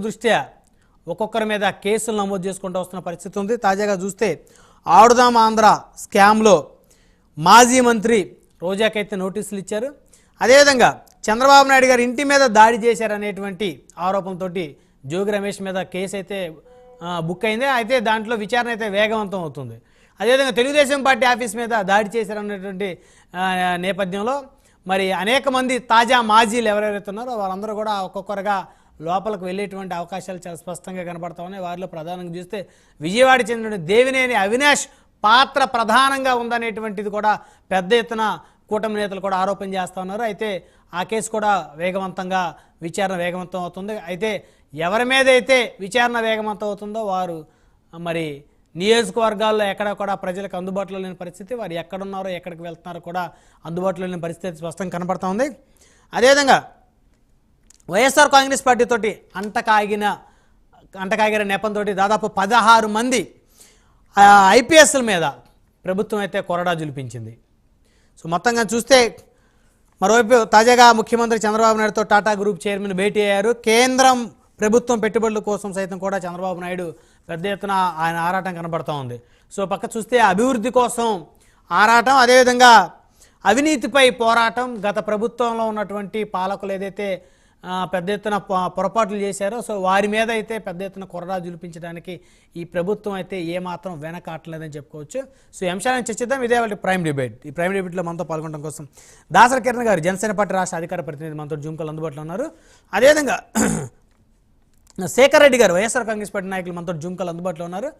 దృష్ట్యా ఒక్కొక్కరి మీద కేసులు నమోదు చేసుకుంటూ వస్తున్న పరిస్థితి ఉంది. తాజాగా చూస్తే ఆడుదాం ఆంధ్ర స్కామ్లో మాజీ మంత్రి రోజాకైతే నోటీసులు ఇచ్చారు. అదేవిధంగా చంద్రబాబు నాయుడు గారు ఇంటి మీద దాడి చేశారనేటువంటి ఆరోపణతోటి జోగి రమేష్ మీద కేసు అయితే బుక్ అయింది. అయితే దాంట్లో విచారణ అయితే వేగవంతం అవుతుంది. అదేవిధంగా తెలుగుదేశం పార్టీ ఆఫీస్ మీద దాడి చేశారనేటువంటి నేపథ్యంలో మరి అనేక మంది తాజా మాజీలు ఎవరెవరైతే ఉన్నారో వాళ్ళందరూ కూడా ఒక్కొక్కరుగా లోపలికి వెళ్ళేటువంటి అవకాశాలు చాలా స్పష్టంగా కనబడతా ఉన్నాయి. వారిలో ప్రధానంగా చూస్తే విజయవాడ చెందిన దేవినేని అవినాష్ పాత్ర ప్రధానంగా ఉందనేటువంటిది కూడా పెద్ద ఎత్తున కూటమి నేతలు కూడా ఆరోపణ చేస్తూ ఉన్నారు. అయితే ఆ కేసు కూడా వేగవంతంగా విచారణ వేగవంతం అవుతుంది. అయితే ఎవరి మీద అయితే విచారణ వేగవంతం అవుతుందో వారు మరి నియోజకవర్గాల్లో ఎక్కడ కూడా ప్రజలకు అందుబాటులో లేని పరిస్థితి, వారు ఎక్కడున్నారో ఎక్కడికి వెళ్తున్నారో కూడా అందుబాటులో లేని పరిస్థితి స్పష్టంగా కనబడుతూ ఉంది. అదేవిధంగా వైఎస్ఆర్ కాంగ్రెస్ పార్టీతోటి అంటకాగిన నెపంతో దాదాపు 16 మంది ఐపీఎస్ల మీద ప్రభుత్వం అయితే కొరడా జులిపించింది. సో మొత్తంగా చూస్తే మరోవైపు తాజాగా ముఖ్యమంత్రి చంద్రబాబు నాయుడుతో టాటా గ్రూప్ చైర్మన్ భేటీ అయ్యారు. కేంద్రం ప్రభుత్వం పెట్టుబడుల కోసం సైతం కూడా చంద్రబాబు నాయుడు పెద్ద ఎత్తున ఆయన ఆరాటం కనబడుతూ ఉంది. సో పక్క చూస్తే అభివృద్ధి కోసం ఆరాటం, అదేవిధంగా అవినీతిపై పోరాటం. గత ప్రభుత్వంలో ఉన్నటువంటి పాలకులు ఏదైతే పెద్ద ఎత్తున పొరపాట్లు చేశారో సో వారి మీద అయితే పెద్ద ఎత్తున కొరడా జులిపించడానికి ఈ ప్రభుత్వం అయితే ఏమాత్రం వెనకాటలేదని చెప్పుకోవచ్చు. సో ఈ అంశాలను చర్చిద్దాం. ఇదే వాళ్ళ ప్రైమ్ డిబేట్. ఈ ప్రైమ్ డిబేట్లో మనతో పాల్గొనడం కోసం దాసరి కిరణ్ గారు జనసేన పార్టీ రాష్ట్ర అధికార ప్రతినిధి మనతో జూమ్ కాల్ అందుబాటులో ఉన్నారు. అదేవిధంగా శేఖర్ రెడ్డి గారు వైఎస్ఆర్ కాంగ్రెస్ పార్టీ నాయకులు మనతో జూమ్ కాల్ అందుబాటులో ఉన్నారు.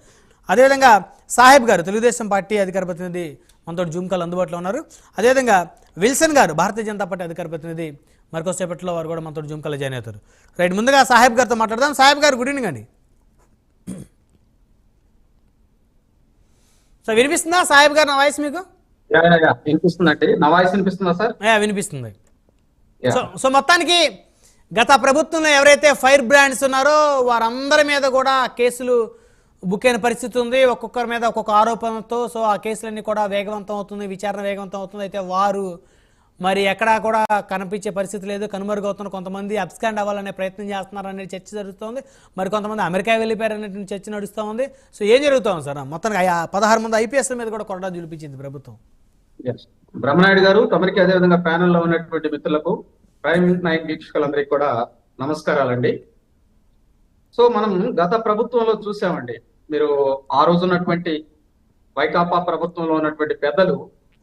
అదేవిధంగా సాహెబ్ గారు తెలుగుదేశం పార్టీ అధికార ప్రతినిధి మనతో జూమ్ కాల్ అందుబాటులో ఉన్నారు. అదేవిధంగా విల్సన్ గారు భారతీయ జనతా పార్టీ అధికార ప్రతినిధి మరికొసేపట్లో వారు కూడా మనతో జూమ్ కాల్ జాయిన్ అవుతారు. రైట్, ముందుగా సాహెబ్ గారితో మాట్లాడదాం. సాహెబ్ గారు గుడ్ ఈవినింగ్ అండి. సో వినిపిస్తుందా సాహెబ్ గారు నా వాయిస్ మీకు? వినిపిస్తుందండి. నా వాయిస్ వినిపిస్తుందా సార్? వినిపిస్తుంది. సో మొత్తానికి గత ప్రభుత్వంలో ఎవరైతే ఫైర్ బ్రాండ్స్ ఉన్నారో వారందరి మీద కూడా కేసులు బుక్ అయిన పరిస్థితి ఉంది. ఒక్కొక్కరి మీద ఒక్కొక్క ఆరోపణతో సో ఆ కేసులన్నీ కూడా వేగవంతం అవుతుంది, విచారణ వేగవంతం అవుతుంది. అయితే వారు మరి ఎక్కడా కూడా కనిపించే పరిస్థితి లేదు, కనుమరుగవుతున్న. కొంతమంది అబ్స్కాండ్ అవ్వాలనే ప్రయత్నం చేస్తున్నారు అనే చర్చ జరుగుతుంది. మరి కొంతమంది అమెరికా వెళ్ళిపోయారు అనేటువంటి చర్చ నడుస్తూ ఉంది. సో ఏం జరుగుతూ ఉంది సార్? మొత్తానికి 16 మంది ఐపీఎస్ల మీద కూడా కొరడా జులిపించింది ప్రభుత్వం. బ్రహ్మనాయుడు గారు, తమరికి అదేవిధంగా ప్యానెల్లో ఉన్నటువంటి మిత్రులకు, ప్రైమ్ నైన్ వీక్షకులందరికీ కూడా నమస్కారాలండి. సో మనం గత ప్రభుత్వంలో చూసామండి, మీరు ఆ రోజు ఉన్నటువంటి వైకాపా ప్రభుత్వంలో ఉన్నటువంటి పెద్దలు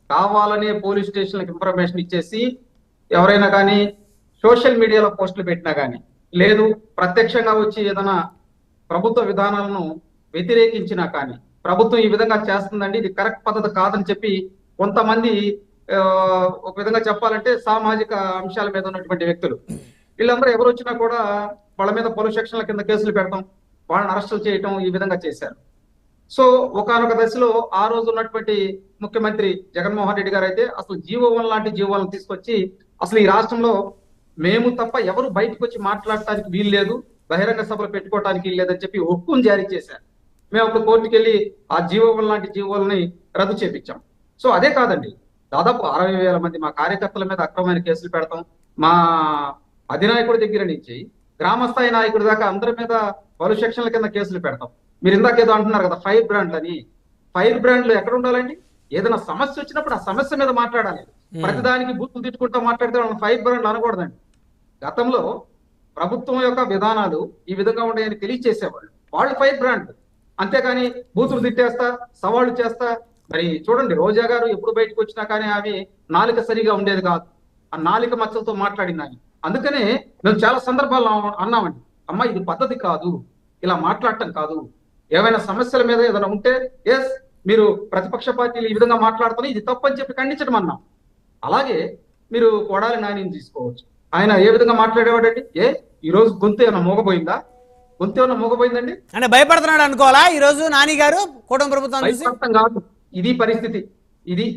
కావాలనే పోలీస్ స్టేషన్లకు ఇన్ఫర్మేషన్ ఇచ్చేసి ఎవరైనా కానీ సోషల్ మీడియాలో పోస్టులు పెట్టినా కానీ లేదు ప్రత్యక్షంగా వచ్చి ఏదైనా ప్రభుత్వ విధానాలను వ్యతిరేకించినా కానీ ప్రభుత్వం ఈ విధంగా చేస్తుందండి, ఇది కరెక్ట్ పద్ధతి కాదని చెప్పి కొంతమంది ఒక విధంగా చెప్పాలంటే సామాజిక అంశాల మీద ఉన్నటువంటి వ్యక్తులు వీళ్ళందరూ ఎవరు వచ్చినా కూడా వాళ్ళ మీద పోలీస్ సెక్షన్ల కింద కేసులు పెడతాం, వాళ్ళని అరెస్టులు చేయటం ఈ విధంగా చేశారు. సో ఒకానొక దశలో ఆ రోజు ఉన్నటువంటి ముఖ్యమంత్రి జగన్మోహన్ రెడ్డి గారు అయితే అసలు జీవోవన్ లాంటి జీవోలను తీసుకొచ్చి అసలు ఈ రాష్ట్రంలో మేము తప్ప ఎవరు బయటకు వచ్చి మాట్లాడటానికి వీలు లేదు, బహిరంగ సభలు పెట్టుకోవడానికి వీలు లేదని చెప్పి హుక్కుం జారీ చేశారు. మేము ఒక కోర్టుకి వెళ్ళి ఆ జీవోవన్ లాంటి జీవోలని రద్దు చేపించాం. సో అదే కాదండి, దాదాపు 60,000 మంది మా కార్యకర్తల మీద అక్రమమైన కేసులు పెడతాం. మా అధినాయకుడి దగ్గర నుంచి గ్రామస్థాయి నాయకుడి దాకా అందరి మీద పలు సెక్షన్ల కింద కేసులు పెడతాం. మీరు ఇందాక ఏదో అంటున్నారు కదా ఫైర్ బ్రాండ్లు అని. ఫైర్ బ్రాండ్లు ఎక్కడ ఉండాలండి? ఏదైనా సమస్య వచ్చినప్పుడు ఆ సమస్య మీద మాట్లాడాలి. ప్రతిదానికి బూతులు తిట్టుకుంటూ మాట్లాడితే వాళ్ళని ఫైర్ బ్రాండ్లు అనకూడదండి. గతంలో ప్రభుత్వం యొక్క విధానాలు ఈ విధంగా ఉన్నాయని తెలియచేసేవాళ్ళు, వాళ్ళు ఫైర్ బ్రాండ్. అంతేకాని బూతులు తిట్టేస్తా సవాళ్లు చేస్తా. మరి చూడండి, రోజా గారు ఎప్పుడు బయటకు వచ్చినా కానీ ఆమె నాలుక సరిగా ఉండేది కాదు, ఆ నాలుక మచ్చలతో మాట్లాడింది ఆమె. అందుకనే మేము చాలా సందర్భాల్లో అన్నామండి, అమ్మ ఇది పద్ధతి కాదు, ఇలా మాట్లాడటం కాదు. ఏమైనా సమస్యల మీద ఏదైనా ఉంటే ఎస్ మీరు ప్రతిపక్ష పార్టీలు ఈ విధంగా మాట్లాడుతున్నా ఇది తప్పని చెప్పి ఖండించడం అన్నాం. అలాగే మీరు కొడాలి నానిని తీసుకోవచ్చు, ఆయన ఏ విధంగా మాట్లాడేవాడండి. ఈ రోజు గొంతు ఏమైనా మోగపోయిందా? గొంతు ఏమైనా మోగపోయిందండి అంటే భయపడుతున్నాడు అనుకోవాలా ఈ రోజు నాని గారు? కూటమి ప్రభుత్వం భయపడతాం కాదు, ఇది పరిస్థితి. ఇది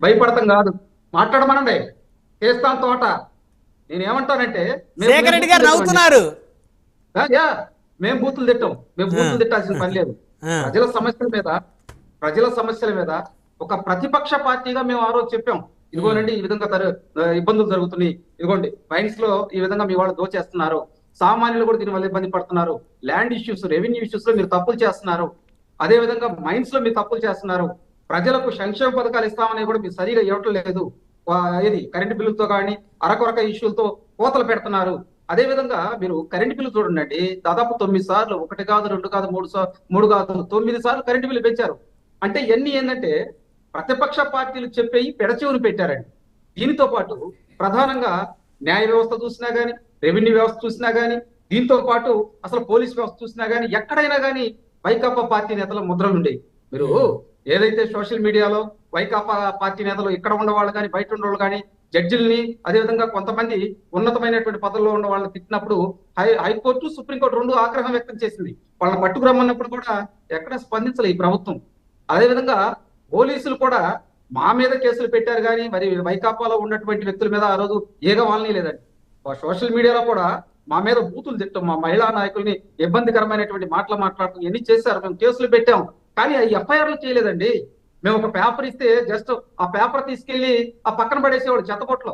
భయపడతాం కాదు, మాట్లాడమనండి, చేస్తాం తోట. నేనేమంటానంటే శేఖర్ రెడ్డి గారు నవ్వుతున్నారు. మేము బూతులు తిట్టాం, మేము బూతులు తిట్టాల్సిన పని లేదు. ప్రజల సమస్యల మీద ఒక ప్రతిపక్ష పార్టీగా మేము ఆ రోజు చెప్పాం, ఇదిగోనండి ఈ విధంగా ఇబ్బందులు జరుగుతున్నాయి, ఇదిగోండి ఫైన్స్ లో ఈ విధంగా మీ వాళ్ళు దోచేస్తున్నారు, సామాన్యులు కూడా దీని వల్ల ఇబ్బంది పడుతున్నారు. ల్యాండ్ ఇష్యూస్, రెవెన్యూ ఇష్యూస్ లో మీరు తప్పులు చేస్తున్నారు. అదే విధంగా మైన్స్ లో మీరు తప్పులు చేస్తున్నారు. ప్రజలకు సంక్షేమ పథకాలు ఇస్తామని కూడా మీరు సరిగా ఇవ్వటం లేదు. ఏది కరెంటు బిల్లులతో కానీ అరకొరక ఇష్యూలతో కోతలు పెడుతున్నారు. అదే విధంగా మీరు కరెంటు బిల్లు చూడండి, దాదాపు 9 సార్లు, 1 కాదు 2 కాదు 3 కాదు 9 సార్లు కరెంటు బిల్లు పెంచారు. అంటే ఇవన్నీ ఏంటంటే ప్రతిపక్ష పార్టీలు చెప్పేవి పెడచెవులు పెట్టారండి. దీనితో పాటు ప్రధానంగా న్యాయ వ్యవస్థ చూసినా గానీ, రెవెన్యూ వ్యవస్థ చూసినా గానీ, దీంతో పాటు అసలు పోలీస్ వ్యవస్థ చూసినా గానీ, ఎక్కడైనా గానీ వైకాపా పార్టీ నేతల ముద్రలు ఉండేవి. మీరు ఏదైతే సోషల్ మీడియాలో వైకాపా పార్టీ నేతలు ఇక్కడ ఉండేవాళ్ళు కానీ, బయట ఉండేవాళ్ళు కానీ, జడ్జిల్ని, అదేవిధంగా కొంతమంది ఉన్నతమైనటువంటి పదవుల్లో ఉన్న వాళ్ళని తిట్టినప్పుడు హైకోర్టు, సుప్రీంకోర్టు 2 ఆగ్రహం వ్యక్తం చేసింది. వాళ్ళని పట్టుకురమ్మన్నప్పుడు కూడా ఎక్కడ స్పందించలే ఈ ప్రభుత్వం. అదేవిధంగా పోలీసులు కూడా మా మీద కేసులు పెట్టారు కానీ మరి వైకాపాలో ఉన్నటువంటి వ్యక్తుల మీద ఆ రోజు వాళ్ళని లేదండి. సోషల్ మీడియాలో కూడా మా మీద బూతులు తిట్టం, మా మహిళా నాయకుల్ని ఇబ్బందికరమైనటువంటి మాటలు మాట్లాడటం ఎన్ని చేశారు. మేము కేసులు పెట్టాం కానీ అవి ఎఫ్ఐఆర్లు చేయలేదండి. మేము ఒక పేపర్ ఇస్తే జస్ట్ ఆ పేపర్ తీసుకెళ్లి ఆ పక్కన పడేసేవాడు చెత్తకొట్లో.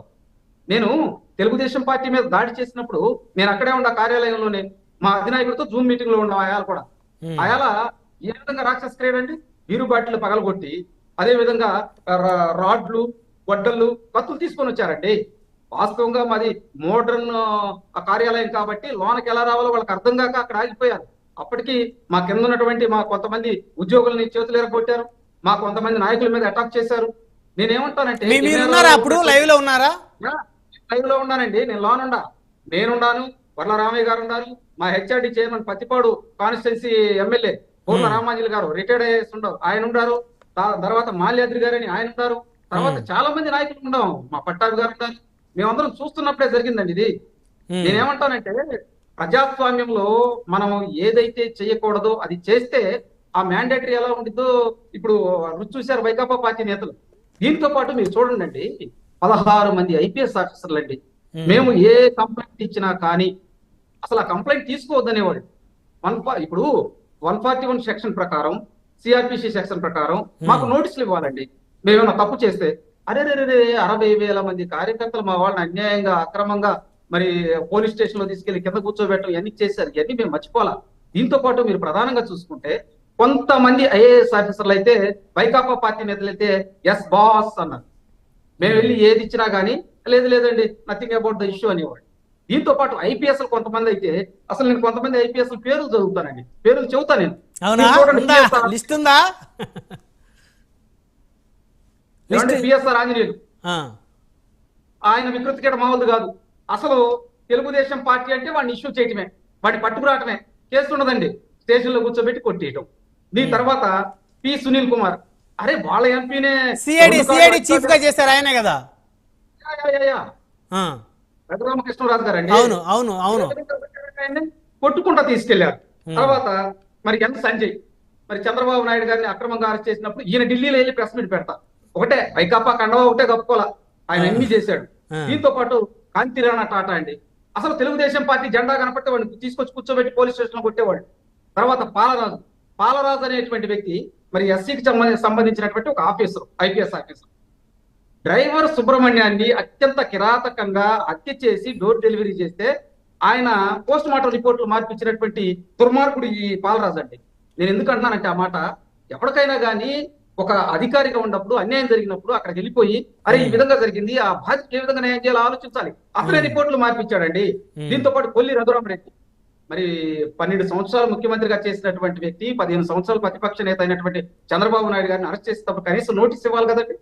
నేను తెలుగుదేశం పార్టీ మీద దాడి చేసినప్పుడు నేను అక్కడే ఉన్న కార్యాలయంలోనే మా అధినాయకుడితో జూమ్ మీటింగ్ లో ఉన్నాం. అయాల కూడా అయాల ఏ విధంగా రాక్షస్ క్రియేట్ అండి, బీరు బాటిల్ పగలగొట్టి, అదే విధంగా రాడ్లు, గొడ్డళ్ళు, కత్తులు తీసుకొని వచ్చారండి. వాస్తవంగా మాది మోడర్న్ కార్యాలయం కాబట్టి లోనకి ఎలా రావాలో వాళ్ళకి అర్థం కాక అక్కడ ఆగిపోయారు. అప్పటికి మా కింద ఉన్నటువంటి మా కొంతమంది ఉద్యోగులని చేతులు ఎరగొట్టారు, మా కొంతమంది నాయకుల మీద అటాక్ చేశారు. నేనేమంటానంటే అప్పుడు లైవ్ లో ఉన్నారా? లైవ్ లో ఉన్నానండి, నేను లోనుండా. నేనున్నాను, వర్ల రామయ్య గారు ఉన్నారు, మా HRD chairman Pathipadu constituency MLA Purna Ramanjali గారు రిటైర్డ్ అయ్యేసి ఉండవు, ఆయన ఉన్నారు. తర్వాత మాల్యాద్రి గారు అని ఆయన ఉన్నారు. తర్వాత చాలా మంది నాయకులు ఉన్నాం, మా పట్టాభి గారు ఉన్నారు. మేమందరం చూస్తున్నప్పుడే జరిగిందండి ఇది. నేనేమంటానంటే ప్రజాస్వామ్యంలో మనం ఏదైతే చేయకూడదో అది చేస్తే ఆ మ్యాండేటరీ ఎలా ఉండిద్దో ఇప్పుడు రుచి చూశారు వైకాపా పార్టీ నేతలు. దీంతో పాటు మీరు చూడండి, 16 మంది ఐపీఎస్ ఆఫీసర్లు అండి. మేము ఏ కంప్లైంట్ ఇచ్చినా కానీ అసలు ఆ కంప్లైంట్ తీసుకోవద్దనేవాడు. ఇప్పుడు 141 సెక్షన్ ప్రకారం, సిఆర్పిసి సెక్షన్ ప్రకారం మాకు నోటీసులు ఇవ్వాలండి. మేమేమైనా తప్పు చేస్తే. అరే 60,000 మంది కార్యకర్తలు మా వాళ్ళని అన్యాయంగా, అక్రమంగా మరి పోలీస్ స్టేషన్ లో తీసుకెళ్లి కింద కూర్చోబెట్టడం ఇవన్నీ చేశారు. ఇవన్నీ మేము మర్చిపోవాలా. దీంతో పాటు మీరు ప్రధానంగా చూసుకుంటే కొంతమంది ఐఏఎస్ ఆఫీసర్లు అయితే వైకాపా పార్టీ నేతలు అయితే ఎస్ బాస్ అన్నారు. మేము వెళ్ళి ఏది ఇచ్చినా గానీ లేదండి నథింగ్ అబౌట్ ద ఇష్యూ అనేవాడు. దీంతో పాటు ఐపీఎస్ కొంతమంది అయితే అసలు నేను కొంతమంది ఐపీఎస్ పేర్లు చదువుతానండి, పేర్లు చెబుతా నేను. పిఎస్ఆర్ ఆంజనేయులు, ఆయన వికృతికేట మామూలు కాదు. అసలు తెలుగుదేశం పార్టీ అంటే వాడిని ఇష్యూ చేయటమే, వాడిని పట్టుకురావటమే, కేసు ఉండదండి, స్టేషన్ లో కూర్చోబెట్టి కొట్టేయటం. దీని తర్వాత పి సునీల్ కుమార్, అరే వాళ్ళ ఎంపీనే సిఐడి చీఫ్ గా చేశారు ఆయనే కదా, రఘురామకృష్ణరాజు గారు అండి. అవును అవును అవును, కొట్టుకుంటా తీసుకెళ్లారు. తర్వాత మరి ఎన్ సంజయ్, మరి చంద్రబాబు నాయుడు గారిని అక్రమంగా అరెస్ట్ చేసినప్పుడు ఈయన ఢిల్లీలో వెళ్ళి ప్రెస్ మీట్ పెడతా, ఒకటే వైకాపా కండవా ఒకటే కప్పుకోవాలా, ఆయన అన్ని చేశాడు. దీంతో పాటు కాంతి రాణా టాటా అండి, అసలు తెలుగుదేశం పార్టీ జెండా కనపడితే వాడిని తీసుకొచ్చి కూర్చోబెట్టి పోలీస్ స్టేషన్ లో కొట్టేవాడు. తర్వాత పాలరాజు అనేటువంటి వ్యక్తి మరి ఎస్సీకి సంబంధించినటువంటి ఒక ఆఫీసర్, ఐపీఎస్ ఆఫీసర్. డ్రైవర్ సుబ్రహ్మణ్యాన్ని అత్యంత కిరాతకంగా హత్య చేసి డోర్ డెలివరీ చేస్తే ఆయన పోస్ట్ మార్టం రిపోర్ట్లు మార్పించినటువంటి దుర్మార్గుడు ఈ పాలరాజు అండి. నేను ఎందుకు అంటున్నానంటే ఆ మాట, ఎప్పటికైనా కానీ ఒక అధికారిగా ఉన్నప్పుడు అన్యాయం జరిగినప్పుడు అక్కడికి వెళ్ళిపోయి అరే ఈ విధంగా జరిగింది, ఆ బాధ్యత ఏ విధంగా న్యాయం చేయాలో ఆలోచించాలి. అసలే రిపోర్ట్లు మార్పించాడండి. దీంతో పాటు కొల్లి రఘురామరెడ్డి, మరి 12 సంవత్సరాలు ముఖ్యమంత్రిగా చేసినటువంటి వ్యక్తి, 15 సంవత్సరాలు ప్రతిపక్ష నేత అయినటువంటి చంద్రబాబు నాయుడు గారిని అరెస్ట్ చేసేటప్పుడు కనీసం నోటీస్ ఇవ్వాలి కదండి.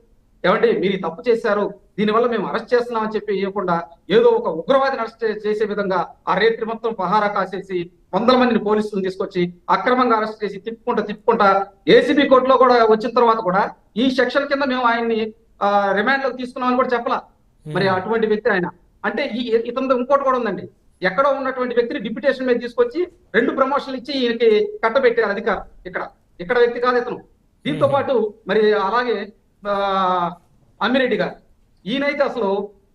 ఏమంటే మీరు తప్పు చేశారు, దీనివల్ల మేము అరెస్ట్ చేస్తున్నామని చెప్పి ఇవ్వకుండా ఏదో ఒక ఉగ్రవాదిని అరెస్ట్ చేసే విధంగా ఆ రేత్రి మొత్తం పహారా కాసేసి 100 మందిని పోలీసులను తీసుకొచ్చి అక్రమంగా అరెస్ట్ చేసి తిప్పుకుంటా ఏసీబీ కోర్టులో కూడా వచ్చిన తర్వాత కూడా ఈ సెక్షన్ కింద మేము ఆయన్ని రిమాండ్ లోకి తీసుకున్నామని కూడా చెప్పలా. మరి అటువంటి వ్యక్తి ఆయన. అంటే ఇతను ఇంకోటి కూడా ఉందండి, ఎక్కడో ఉన్నటువంటి వ్యక్తిని డిప్యూటేషన్ మీద తీసుకొచ్చి 2 ప్రమోషన్లు ఇచ్చి ఈయనకి కట్టబెట్టారు అధికారం. ఇక్కడ వ్యక్తి కాదు ఇతను. దీంతో పాటు మరి అలాగే అమ్మిరెడ్డి గారు, ఈయనైతే అసలు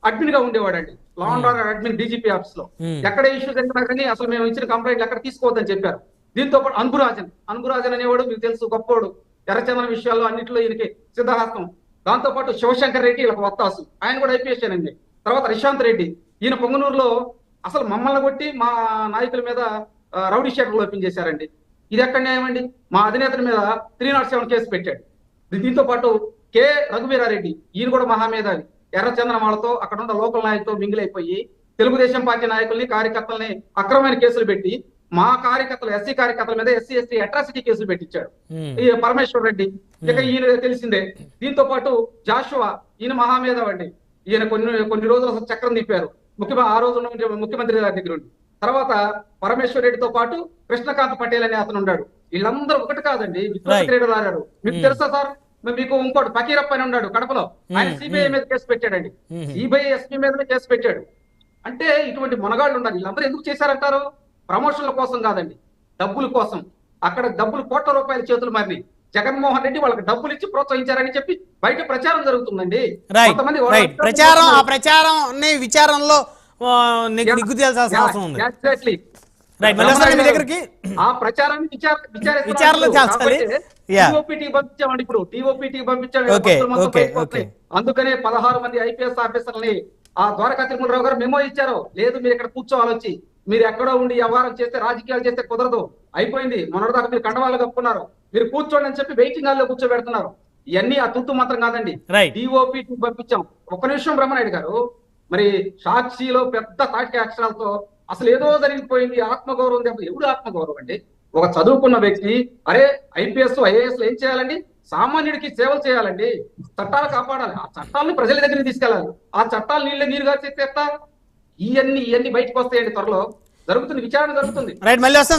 అడ్మిన్ గా ఉండేవాడండి, law and order admin DGP office లో. ఎక్కడ ఇష్యూ జరిగినా కానీ అసలు మేము ఇచ్చిన కంప్లైంట్లు ఎక్కడ తీసుకోవద్దని చెప్పారు. దీంతో పాటు అన్బురాజన్ అనేవాడు మీకు తెలుసు, గొప్పవాడు, ఎర్రచందన విషయాల్లో అన్నింటిలో ఈయనకి సిద్ధహస్తం. దాంతో పాటు శివశంకర్ రెడ్డి ఇలా వత్తాసు, ఆయన కూడా ఐపీఎస్ అండి. తర్వాత రిశాంత్ రెడ్డి, ఈయన పొంగనూరులో అసలు మమ్మల్ని కొట్టి మా నాయకుల మీద రౌడీ షీటర్లు ఓపెన్ చేశారండి. ఇది ఎక్కడ న్యాయం అండి? మా అధినేతల మీద 307 కేసు పెట్టాడు. దీంతో పాటు కె రఘువీరారెడ్డి, ఈయన కూడా మహామేధావి, ఎర్రచందనమాలతో అక్కడ ఉన్న లోకల్ నాయకులతో మింగిలైపోయి తెలుగుదేశం పార్టీ నాయకుల్ని కార్యకర్తల్ని అక్రమమైన కేసులు పెట్టి మా కార్యకర్తలు ఎస్సీ కార్యకర్తల మీద ఎస్సీ ఎస్టీ అట్రాసిటీ కేసులు పెట్టించాడు ఈ పరమేశ్వర్ రెడ్డి. ఇక ఈయన తెలిసిందే. దీంతో పాటు జాషువా, ఈయన మహామేధావండి. ఈయన కొన్ని రోజులు అసలు చక్రం తిప్పారు ఆ రోజు ఉన్న ముఖ్యమంత్రి దగ్గర ఉండి. తర్వాత పరమేశ్వర్ రెడ్డితో పాటు కృష్ణకాంత్ పటేల్ అనే అతను ఉన్నాడు. వీళ్ళందరూ ఒకటి కాదండి, విశ్వక్రీడలు ఆడారు. మీకు తెలుసా సార్? మీకు ఇంకోటి ఫకీరప్ప అని ఉన్నాడు కడపలో, ఆయన సిబిఐ మీద కేసు పెట్టాడండి. సిబిఐ ఎస్పీ మీద కేసు పెట్టాడు. అంటే ఇటువంటి మునగాళ్ళు ఉన్నారు. వీళ్ళందరూ ఎందుకు చేశారంటారు? ప్రమోషన్ల కోసం కాదండి, డబ్బుల కోసం. అక్కడ డబ్బులు కోట్ల రూపాయల చేతులు మారినాయి. జగన్మోహన్ రెడ్డి వాళ్ళకి డబ్బులు ఇచ్చి ప్రోత్సహించారని చెప్పి బయట ప్రచారం జరుగుతుందండి. ప్రచారం విచారంలో నిగ్గు తేల్చాల్సిన అవసరం ఉంది. ఆ ప్రచారాన్ని పంపించామండి. ఇప్పుడు టీఓపీటీ పంపించాము. అందుకనే 16 మంది ఐపీఎస్ ఆఫీసర్లని ఆ ద్వారకా తిరుమలరావు గారు మెమో ఇచ్చారు. లేదు, మీరు ఇక్కడ కూర్చోవాలి, వచ్చి మీరు ఎక్కడో ఉండి వ్యవహారం చేస్తే, రాజకీయాలు చేస్తే కుదరదు, అయిపోయింది, మొన్నటిదాకా మీరు కండవాళ్ళు కప్పుకున్నారు, మీరు కూర్చోండి అని చెప్పి వెయిటింగ్ హాల్లో కూర్చోబెడుతున్నారు. ఇవన్నీ ఆ తుత్తు మంత్రం కాదండి. టీఓపీటీ పంపించాం. ఒక్క నిమిషం బ్రహ్మనాయుడు గారు, మరి సాక్షిలో పెద్ద తాటి అక్షరాలతో అసలు ఏదో జరిగిపోయింది, ఆత్మగౌరవం దెబ్బ. ఎవడు ఆత్మగౌరవం అండి? ఒక చదువుకున్న వ్యక్తి, అరే ఐపీఎస్ ఐఏఎస్ ఏం చేయాలండి? సామాన్యుడికి సేవలు చేయాలండి, చట్టాలు కాపాడాలి, ఆ చట్టాలను ప్రజల దగ్గరికి తీసుకెళ్ళాలి. ఆ చట్టాలు నీరుగా చేస్తే ఇవన్నీ బయటకు వస్తాయండి. త్వరలో జరుగుతుంది, విచారణ జరుగుతుంది.